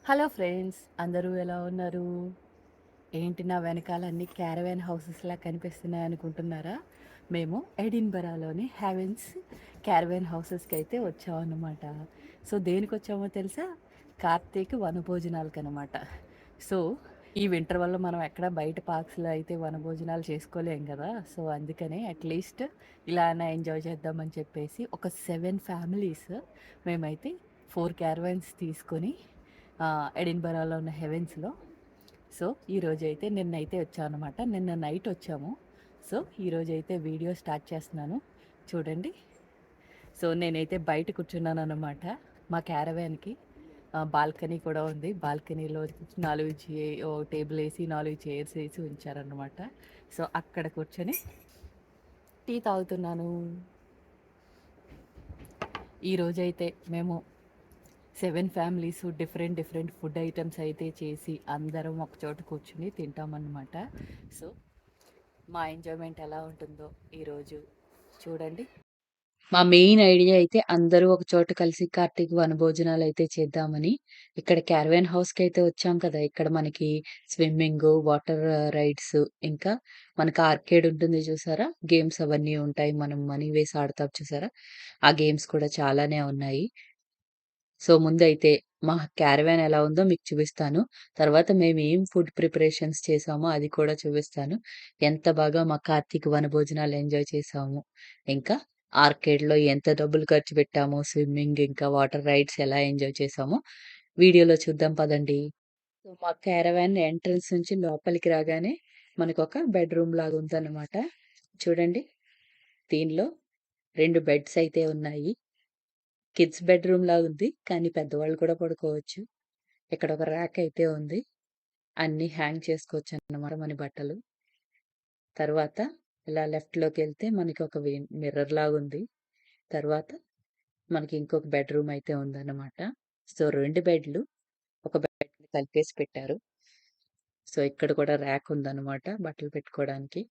Hello friends, అందరూ ఎలా ఉన్నారు? ఏంటి నా వెనకాల అన్ని క్యారవాన్ హౌసెస్లా కనిపిస్తున్నాయి అనుకుంటున్నారా? మేము ఎడిన్బరాలోని హ్యావెన్స్ క్యారవాన్ హౌసెస్కి అయితే వచ్చామన్నమాట. సో దేనికి వచ్చామో తెలుసా? కార్తీక్ వనభోజనాలకు అనమాట. సో ఈ వింటర్ వల్ల మనం ఎక్కడ బయట పార్క్స్లో అయితే వనభోజనాలు చేసుకోలేం కదా. సో అందుకనే అట్లీస్ట్ ఇలానే ఎంజాయ్ చేద్దామని చెప్పేసి ఒక 7 ఫ్యామిలీస్ మేమైతే 4 క్యారవాన్స్ తీసుకొని ఎడిన్బరాలో ఉన్న హెవెన్స్లో. సో ఈరోజైతే నిన్నైతే వచ్చాను అనమాట. నిన్న నైట్ వచ్చాము. సో ఈరోజైతే వీడియో స్టార్ట్ చేస్తున్నాను, చూడండి. సో నేనైతే బయట కూర్చున్నాను అనమాట. మా క్యారవాన్కి బాల్కనీ కూడా ఉంది. బాల్కనీలో 4 టేబుల్ వేసి 4 చైర్స్ వేసి ఉంచారనమాట. సో అక్కడ కూర్చొని టీ తాగుతున్నాను. ఈరోజైతే మేము 7 ఫ్యామిలీస్ డిఫరెంట్ ఫుడ్ ఐటమ్స్ అయితే చేసి అందరం ఒక చోట కూర్చుని తింటామన్నమాట. సో మా ఎంజాయ్మెంట్ ఎలా ఉంటుందో ఈరోజు చూడండి. మా మెయిన్ ఐడియా అయితే అందరూ ఒక చోట కలిసి కార్తీక వనభోజనాలు అయితే చేద్దామని. ఇక్కడ క్యారవాన్ హౌస్కి అయితే వచ్చాం కదా. ఇక్కడ మనకి స్విమ్మింగ్, వాటర్ రైడ్స్, ఇంకా మనకి ఆర్కేడ్ ఉంటుంది చూసారా, గేమ్స్ అవన్నీ ఉంటాయి. మనం మనీ వేసి ఆడతాం చూసారా, ఆ గేమ్స్ కూడా చాలానే ఉన్నాయి. సో ముందైతే మా క్యారవాన్ ఎలా ఉందో మీకు చూపిస్తాను. తర్వాత మేమేం ఫుడ్ ప్రిపరేషన్స్ చేసామో అది కూడా చూపిస్తాను. ఎంత బాగా మా కార్తీక వనభోజనాలు ఎంజాయ్ చేసాము, ఇంకా ఆర్కేడ్‌లో ఎంత డబ్బులు ఖర్చు పెట్టామో, స్విమ్మింగ్ ఇంకా వాటర్ రైడ్స్ ఎలా ఎంజాయ్ చేసామో వీడియోలో చూద్దాం పదండి. సో మా క్యారవాన్ ఎంట్రన్స్ నుంచి లోపలికి రాగానే మనకొక బెడ్‌రూమ్ లాగా ఉందన్నమాట. చూడండి, దీనిలో 2 బెడ్స్ అయితే ఉన్నాయి. కిడ్స్ బెడ్‌రూమ్ లాగుంది, కానీ పెద్దవాళ్ళు కూడా పడుకోవచ్చు. ఇక్కడ ఒక ర్యాక్ అయితే ఉంది. అన్నీ హ్యాంగ్ చేసుకోవచ్చన్నమాట మన బట్టలు. తర్వాత ఇలా లెఫ్ట్‌లోకెళ్తే మనకి ఒక మిర్రర్ లాగుంది. తర్వాత మనకి ఇంకొక బెడ్‌రూమ్ అయితే ఉందన్నమాట. సో 2 బెడ్‌లు ఒక బెడ్‌ని కలిపేసి పెట్టారు. సో ఇక్కడ కూడా ర్యాక్ ఉందన్నమాట బట్టలు పెట్టుకోవడానికి.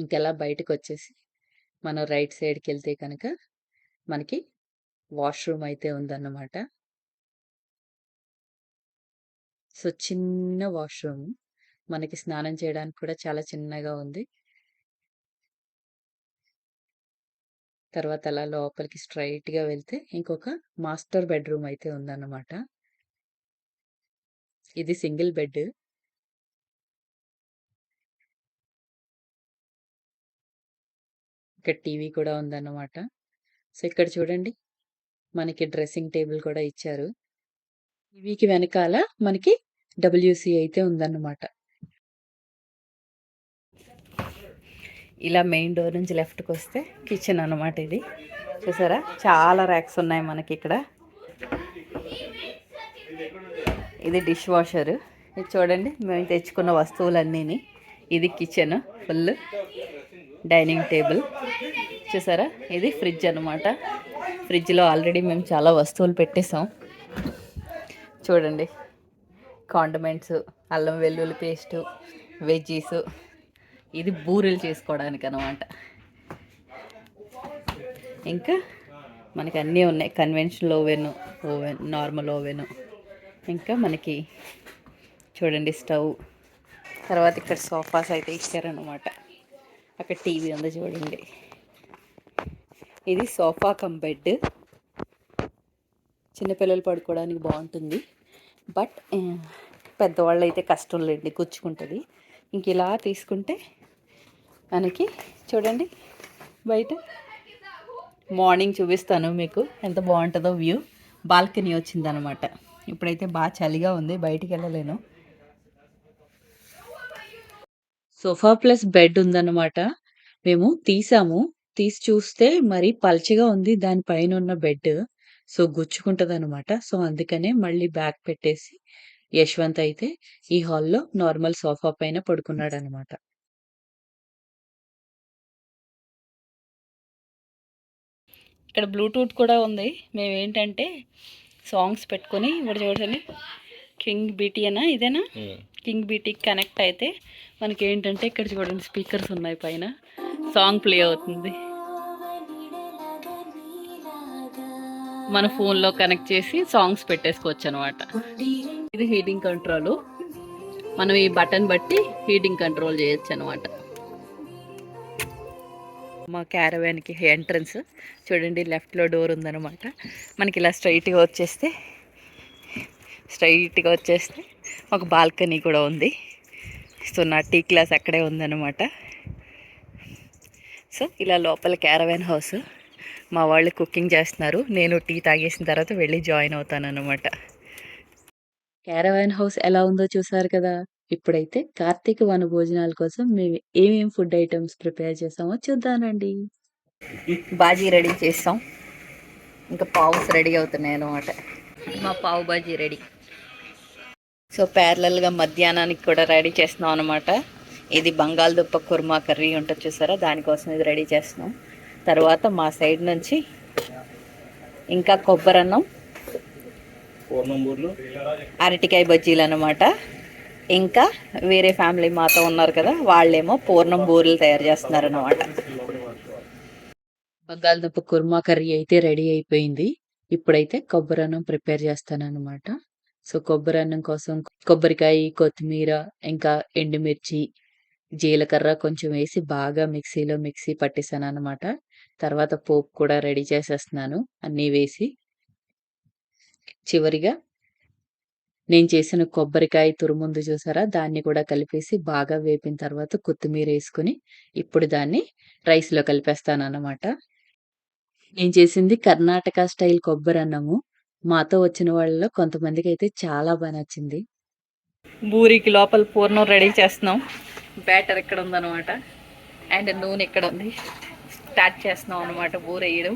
ఇంకెలా బయటకొచ్చేసి మనం రైట్ సైడ్‌కెళ్తే కనుక మనకి వాష్‌రూమ్ అయితే ఉందన్నమాట. సో చిన్న వాష్‌రూమ్. మనకి స్నానం చేయడానికి కూడా చాలా చిన్నగా ఉంది. తర్వాత అలా లోపలికి స్ట్రెయిట్‌గా వెళ్తే ఇంకొక మాస్టర్ బెడ్‌రూమ్ అయితే ఉందన్నమాట. ఇది సింగిల్ బెడ్. ఇక్కడ టీవీ కూడా ఉందన్నమాట. సో ఇక్కడ చూడండి, మనకి డ్రెస్సింగ్ టేబుల్ కూడా ఇచ్చారు. టీవీకి వెనకాల మనకి డబ్ల్యూసీ అయితే ఉందన్నమాట. ఇలా మెయిన్ డోర్ నుంచి లెఫ్ట్‌కొస్తే కిచెన్ అన్నమాట ఇది. చూసారా, చాలా ర్యాక్స్ ఉన్నాయి మనకి ఇక్కడ. ఇది డిష్ వాషర్. ఇది చూడండి, మేము తెచ్చుకున్న వస్తువులన్నీని. ఇది కిచెన్ ఫుల్. డైనింగ్ టేబుల్ చూసారా, ఇది ఫ్రిడ్జ్ అనమాట. ఫ్రిడ్జ్లో ఆల్రెడీ మేము చాలా వస్తువులు పెట్టేసాం. చూడండి, కాండిమెంట్స్, అల్లం వెల్లుల్లి పేస్టు, వెజ్జీసు. ఇది బూరెలు చేసుకోవడానికి అనమాట. ఇంకా మనకి అన్నీ ఉన్నాయి. కన్వెన్షనల్ ఓవెన్, నార్మల్ ఓవెన్, ఇంకా మనకి చూడండి స్టవ్. తర్వాత ఇక్కడ సోఫాస్ అయితే ఇచ్చారనమాట. అక్కడ టీవీ ఉంది చూడండి. ఇది సోఫా కమ్ బెడ్. చిన్నపిల్లలు పడుకోవడానికి బాగుంటుంది, బట్ పెద్దవాళ్ళు అయితే కష్టం లేండి, కూర్చుకుంటుంది. ఇంక ఇలా తీసుకుంటే మనకి చూడండి బయట మార్నింగ్ చూపిస్తాను మీకు ఎంత బాగుంటుందో వ్యూ. బాల్కనీ వచ్చిందనమాట. ఇప్పుడైతే బాగా చలిగా ఉంది, బయటికి వెళ్ళలేను. సోఫా ప్లస్ బెడ్ ఉందన్నమాట. మేము తీసాము. తీసి చూస్తే మరి పల్చగా ఉంది దానిపైన ఉన్న బెడ్. సో గుచ్చుకుంటదనమాట. సో అందుకనే మళ్ళీ బ్యాక్ పెట్టేసి యశ్వంత్ అయితే ఈ హాల్‌లో నార్మల్ సోఫా పైన పడుకున్నాడనమాట. ఇక్కడ బ్లూటూత్ కూడా ఉంది. మేమేంటంటే సాంగ్స్ పెట్టుకొని ఇప్పుడు చూడండి, కింగ్ బీటీ అనా ఇదేనా, కింగ్ బీటీకి కనెక్ట్ అయితే మనకి ఏంటంటే ఇక్కడ చూడండి స్పీకర్స్ ఉన్నాయి, పైన సాంగ్ ప్లే అవుతుంది. మన ఫోన్లో కనెక్ట్ చేసి సాంగ్స్ పెట్టేసుకోవచ్చు అనమాట. ఇది హీటింగ్ కంట్రోల్. మనం ఈ బటన్ బట్టి హీటింగ్ కంట్రోల్ చేయొచ్చు అనమాట. మా క్యారవాన్కి ఎంట్రన్స్ చూడండి, లెఫ్ట్లో డోర్ ఉందన్నమాట. మనకి ఇలా స్ట్రైట్గా వచ్చేస్తే ఒక బాల్కనీ కూడా ఉంది. సో నా టీ క్లాస్ అక్కడే ఉందన్నమాట. సో ఇలా లోపల క్యారవాన్ హౌస్. మా వాళ్ళు కుకింగ్ చేస్తున్నారు. నేను టీ తాగేసిన తర్వాత వెళ్ళి జాయిన్ అవుతాను అన్నమాట. క్యారవాన్ హౌస్ ఎలా ఉందో చూసారు కదా. ఇప్పుడైతే కార్తీక వన భోజనాల కోసం మేము ఏమేమి ఫుడ్ ఐటమ్స్ ప్రిపేర్ చేసామో చూద్దానండి. బాజీ రెడీ చేస్తాం, ఇంకా పావుస్ రెడీ అవుతున్నాయి అన్నమాట. మా పావు బాజీ రెడీ. సో ప్యారలల్గా మధ్యాహ్నానికి కూడా రెడీ చేస్తున్నాం అనమాట. ఇది బంగాళదుంప కుర్మా కర్రీ ఉంటుంది చూసారా, దానికోసం ఇది రెడీ చేస్తున్నాం. తర్వాత మా సైడ్ నుంచి ఇంకా కొబ్బరన్నం, అరటికాయ బజ్జీలు అనమాట. ఇంకా వేరే ఫ్యామిలీ మాతో ఉన్నారు కదా, వాళ్ళేమో పూర్ణం బూరెలు తయారు చేస్తున్నారు అనమాట. బంగాళదుంప కుర్మా కర్రీ అయితే రెడీ అయిపోయింది. ఇప్పుడైతే కొబ్బరన్నం ప్రిపేర్ చేస్తాను అనమాట. సో కొబ్బరన్నం కోసం కొబ్బరికాయ, కొత్తిమీర, ఇంకా ఎండుమిర్చి, జీలకర్ర కొంచెం వేసి బాగా మిక్సీ పట్టేసాను అనమాట. తర్వాత పోపు కూడా రెడీ చేసేస్తున్నాను అన్నీ వేసి. చివరిగా నేను చేసిన కొబ్బరికాయ తురుముందు చూసారా, దాన్ని కూడా కలిపేసి బాగా వేపిన తర్వాత కొత్తిమీర వేసుకుని ఇప్పుడు దాన్ని రైస్లో కలిపేస్తాను అనమాట. నేను చేసింది కర్ణాటక స్టైల్ కొబ్బరన్నము. మాతో వచ్చిన వాళ్ళలో కొంతమందికి అయితే చాలా బాగా నచ్చింది. బూరికి లోపల పూర్ణం రెడీ చేస్తున్నాం. బ్యాటర్ ఇక్కడ ఉందన్నమాట, అండ్ నూనె ఇక్కడ ఉంది. స్టార్ట్ చేస్తున్నాం అనమాట బూర వేయడం.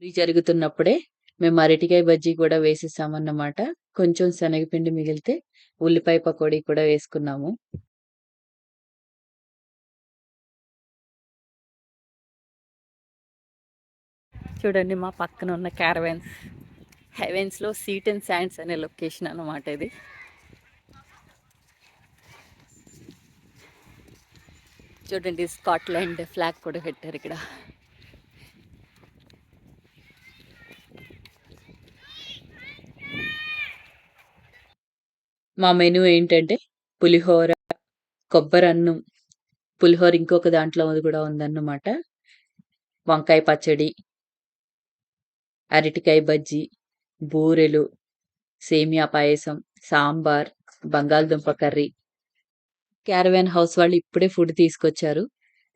ఇది జరుగుతున్నప్పుడే మేము అరటికాయ బజ్జీ కూడా వేసేసామన్నమాట. కొంచెం శనగపిండి మిగిలితే ఉల్లిపాయ పకోడీ కూడా వేసుకున్నాము. చూడండి మా పక్కన ఉన్న క్యారవాన్స్. హెవెన్స్లో సీట్ అండ్ శాండ్స్ అనే లొకేషన్ అన్నమాట ఇది. చూడండి స్కాట్లాండ్ ఫ్లాగ్ కూడా పెట్టారు ఇక్కడ. మా మెనూ ఏంటంటే పులిహోర, కొబ్బరన్నం, పులిహోర ఇంకొక దాంట్లో అది కూడా ఉందన్నమాట, వంకాయ పచ్చడి, అరటికాయ బజ్జీ, బూరెలు, సేమియా పాయసం, సాంబార్, బంగాళదుంప కర్రీ. క్యారవాన్ హౌస్ వాళ్ళు ఇప్పుడే ఫుడ్ తీసుకొచ్చారు.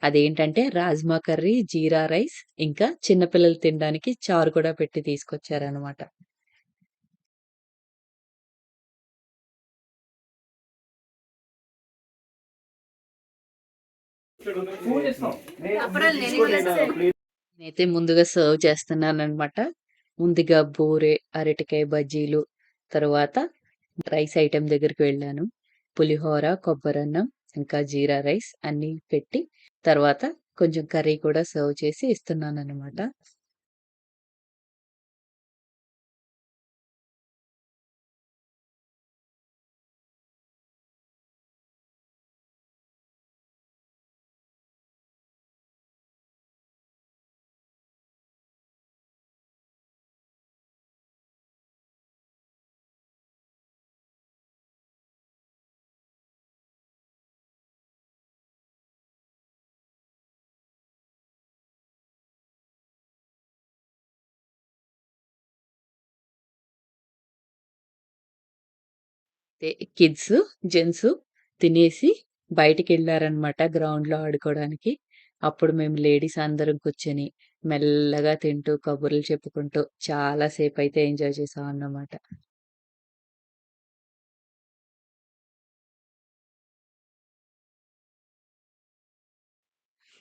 అదేంటంటే రాజ్మా కర్రీ, జీరా రైస్, ఇంకా చిన్నపిల్లలు తినడానికి చారు కూడా పెట్టి తీసుకొచ్చారనమాట. నేనైతే ముందుగా సర్వ్ చేస్తున్నాను అనమాట. ముందుగా బూరె, అరటికాయ బజ్జీలు, తర్వాత రైస్ ఐటెం దగ్గరికి వెళ్ళాను. పులిహోర, కొబ్బరన్నం, ఇంకా జీరా రైస్ అన్నీ పెట్టి తర్వాత కొంచెం కర్రీ కూడా సర్వ్ చేసి ఇస్తున్నాను అనమాట. కిడ్స్, జెంట్స్ తినేసి బయటికెళ్ళారనమాట గ్రౌండ్‌లో ఆడుకోవడానికి. అప్పుడు మేము లేడీస్ అందరం కూర్చొని మెల్లగా తింటూ, కబుర్లు చెప్పుకుంటూ చాలా సేపయితే ఎంజాయ్ చేశామన్నమాట.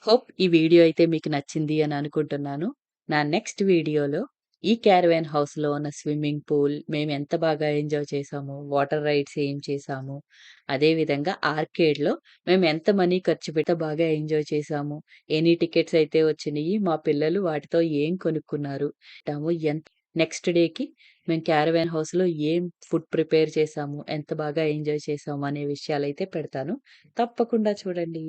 హోప్ ఈ వీడియో అయితే మీకు నచ్చింది అని అనుకుంటున్నాను. నా నెక్స్ట్ వీడియోలో ఈ క్యారవాన్ హౌస్‌లో ఉన్న స్విమ్మింగ్ పూల్ మేము ఎంత బాగా ఎంజాయ్ చేశామో, వాటర్ రైడ్స్ ఏం చేశాము, అదేవిధంగా ఆర్కేడ్‌లో మేము ఎంత మనీ ఖర్చు పెట్టి బాగా ఎంజాయ్ చేశాము, ఎన్ని టికెట్స్ అయితే వచ్చినియి, మా పిల్లలు వాటితో ఏం కొనుక్కున్నారు, ఎంత నెక్స్ట్ డేకి మేము క్యారవాన్ హౌస్‌లో ఏం ఫుడ్ ప్రిపేర్ చేశాము, ఎంత బాగా ఎంజాయ్ చేశాము అనే విషయాలైతే పెడతాను. తప్పకుండా చూడండి.